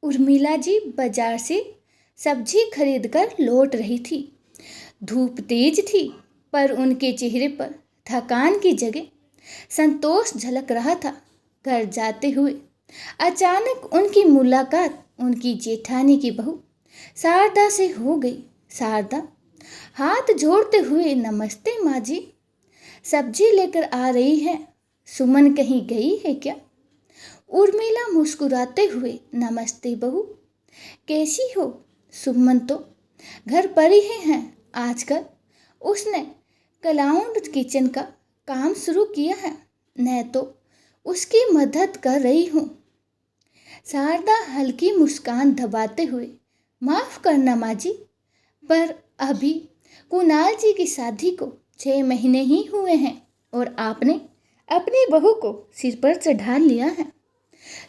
उर्मिला जी बाजार से सब्जी खरीद कर लौट रही थी। धूप तेज थी, पर उनके चेहरे पर थकान की जगह संतोष झलक रहा था। घर जाते हुए अचानक उनकी मुलाकात उनकी जेठानी की बहू शारदा से हो गई। शारदा हाथ जोड़ते हुए, नमस्ते माँ जी, सब्जी लेकर आ रही है। सुमन कहीं गई है क्या? उर्मिला मुस्कुराते हुए, नमस्ते बहू, कैसी हो? सुमन तो घर पर ही हैं आजकल। उसने क्लाउड किचन का काम शुरू किया है, मैं तो उसकी मदद कर रही हूँ। शारदा हल्की मुस्कान दबाते हुए, माफ़ करना माँ जी, पर अभी कुणाल जी की शादी को 6 महीने ही हुए हैं और आपने अपनी बहू को सिर पर चढ़ा लिया है।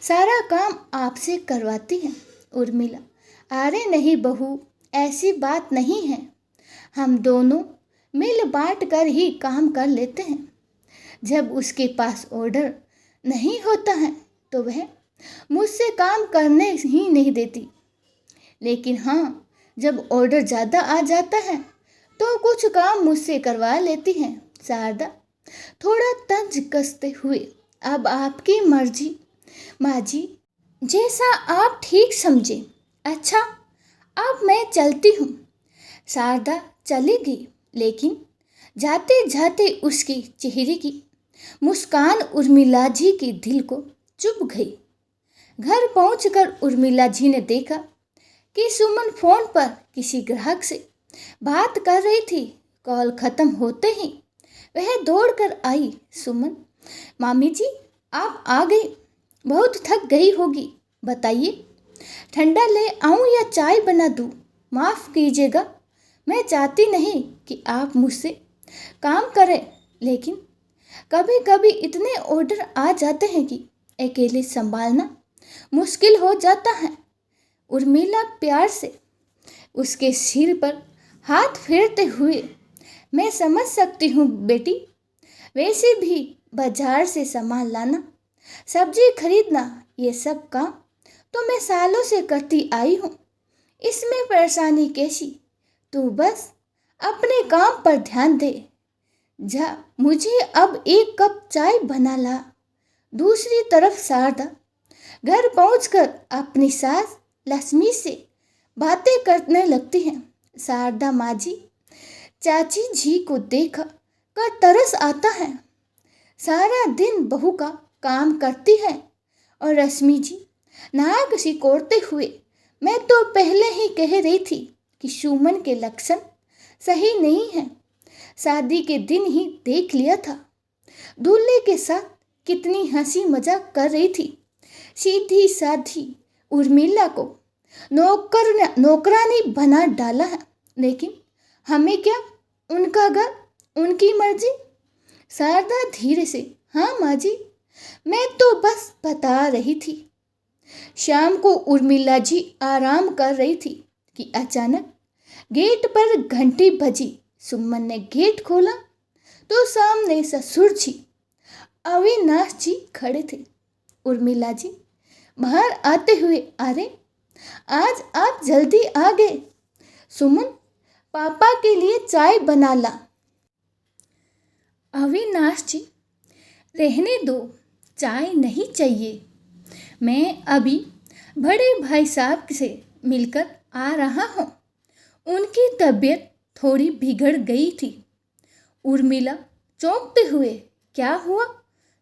सारा काम आपसे करवाती है। उर्मिला, अरे नहीं बहू, ऐसी बात नहीं है। हम दोनों मिल बांट कर ही काम कर लेते हैं। जब उसके पास ऑर्डर नहीं होता है तो वह मुझसे काम करने ही नहीं देती, लेकिन हाँ, जब ऑर्डर ज़्यादा आ जाता है तो कुछ काम मुझसे करवा लेती हैं। शारदा थोड़ा तंज कसते हुए, अब आपकी मर्जी माँ जी, जैसा आप ठीक समझे। अच्छा, अब मैं चलती हूँ। शारदा चली गई, लेकिन जाते जाते उसके चेहरे की मुस्कान उर्मिला जी के दिल को चुभ गई। घर पहुंचकर उर्मिला जी ने देखा कि सुमन फोन पर किसी ग्राहक से बात कर रही थी। कॉल खत्म होते ही वह दौड़कर आई। सुमन, मामी जी, आप आ गई। बहुत थक गई होगी, बताइए, ठंडा ले आऊं या चाय बना दूं? माफ़ कीजिएगा, मैं चाहती नहीं कि आप मुझसे काम करें, लेकिन कभी कभी इतने ऑर्डर आ जाते हैं कि अकेले संभालना मुश्किल हो जाता है। उर्मिला प्यार से उसके सिर पर हाथ फेरते हुए, मैं समझ सकती हूँ बेटी, वैसे भी बाजार से सामान लाना, सब्जी खरीदना, ये सब काम तो मैं सालों से करती आई हूँ। इसमें परेशानी कैसी? तू बस अपने काम पर ध्यान दे। जा, मुझे अब एक कप चाय बना ला। दूसरी तरफ शारदा घर पहुंचकर अपनी सास लक्ष्मी से बातें करने लगती हैं। शारदा माँ जी, चाची जी को देख कर तरस आता है। सारा दिन बहू का काम करती है। और रश्मि जी नाक सिकोड़ते हुए, मैं तो पहले ही कह रही थी कि सुमन के लक्षण सही नहीं है। शादी के दिन ही देख लिया था। दूल्हे के साथ कितनी हंसी मजाक कर रही थी। सीधी साधी उर्मिला को नौकरानी बना डाला है। लेकिन हमें क्या, उनका घर, उनकी मर्जी। शारदा धीरे से, हाँ माँ जी, मैं तो बस बता रही थी। शाम को उर्मिला जी आराम कर रही थी कि अचानक गेट पर घंटी बजी। सुमन ने गेट खोला तो सामने ससुर जी अविनाश जी खड़े थे। उर्मिला जी बाहर आते हुए, अरे आज आप जल्दी आ गए। सुमन, पापा के लिए चाय बना ला। अविनाश जी, रहने दो, चाय नहीं चाहिए। मैं अभी बड़े भाई साहब से मिलकर आ रहा हूँ। उनकी तबीयत थोड़ी बिगड़ गई थी। उर्मिला चौंकते हुए, क्या हुआ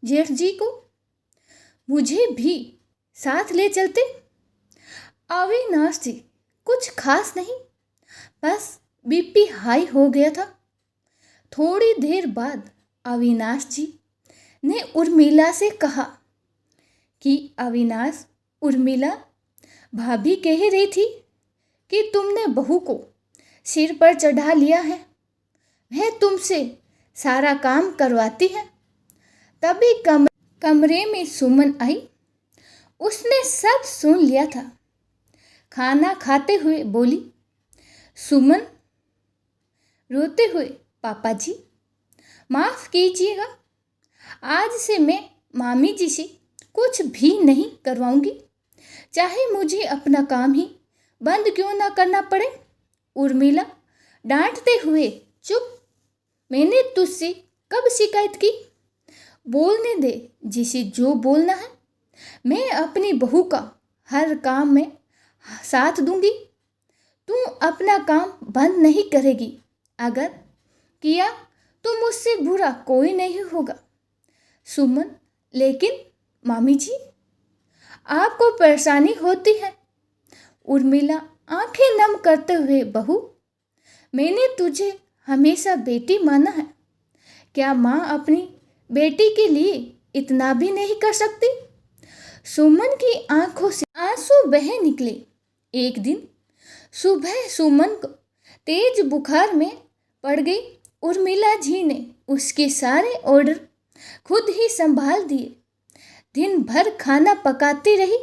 जेठ जी को? मुझे भी साथ ले चलते। अविनाश जी, कुछ खास नहीं, बस बीपी हाई हो गया था। थोड़ी देर बाद अविनाश जी ने उर्मिला से कहा कि अविनाश, उर्मिला भाभी कह रही थी कि तुमने बहू को सिर पर चढ़ा लिया है। वह तुमसे सारा काम करवाती है। तभी कमरे में सुमन आई। उसने सब सुन लिया था। खाना खाते हुए बोली, सुमन रोते हुए, पापा जी माफ़ कीजिएगा, आज से मैं मामी जी से कुछ भी नहीं करवाऊंगी। चाहे मुझे अपना काम ही बंद क्यों ना करना पड़े। उर्मिला डांटते हुए, चुप, मैंने तुझसे कब शिकायत की? बोलने दे जिसे जो बोलना है। मैं अपनी बहू का हर काम में साथ दूंगी। तू अपना काम बंद नहीं करेगी। अगर किया तो मुझसे बुरा कोई नहीं होगा। सुमन, लेकिन मामी जी, आपको परेशानी होती है। उर्मिला आंखें नम करते हुए, बहू, मैंने तुझे हमेशा बेटी माना है। क्या माँ अपनी बेटी के लिए इतना भी नहीं कर सकती? सुमन की आंखों से आंसू बह निकले। एक दिन सुबह सुमन को तेज बुखार में पड़ गई। उर्मिला जी ने उसके सारे ऑर्डर खुद ही संभाल दिए। दिन भर खाना पकाती रही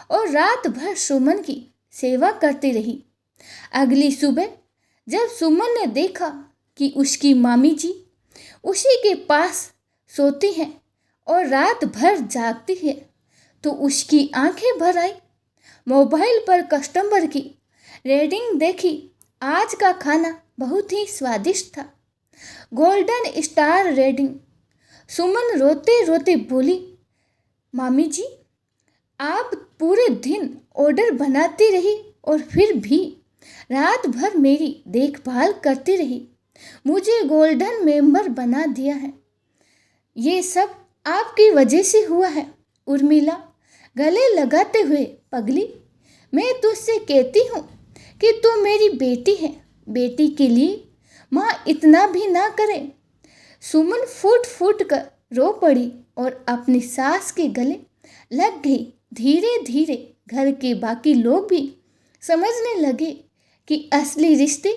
और रात भर सुमन की सेवा करती रही। अगली सुबह जब सुमन ने देखा कि उसकी मामी जी उसी के पास सोती हैं और रात भर जागती है, तो उसकी आंखें भर आई। मोबाइल पर कस्टमर की रेटिंग देखी। आज का खाना बहुत ही स्वादिष्ट था, गोल्डन स्टार रेटिंग। सुमन रोते रोते बोली, मामी जी, आप पूरे दिन ऑर्डर बनाती रही और फिर भी रात भर मेरी देखभाल करती रही, मुझे गोल्डन मेंबर बना दिया है। ये सब आपकी वजह से हुआ है। उर्मिला गले लगाते हुए, पगली, मैं तुझसे कहती हूँ कि तू मेरी बेटी है। बेटी के लिए माँ इतना भी ना करे। सुमन फूट फूट कर रो पड़ी और अपनी सास के गले लग गई। धीरे धीरे घर के बाकी लोग भी समझने लगे कि असली रिश्ते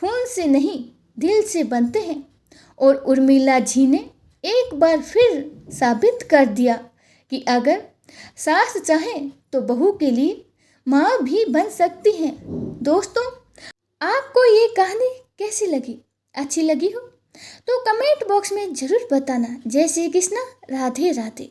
खून से नहीं, दिल से बनते हैं। और उर्मिला जी ने एक बार फिर साबित कर दिया कि अगर सास चाहे तो बहू के लिए माँ भी बन सकती हैं। दोस्तों, आपको ये कहानी कैसी लगी? अच्छी लगी हो तो कमेंट बॉक्स में ज़रूर बताना। जय श्री कृष्णा, राधे राधे।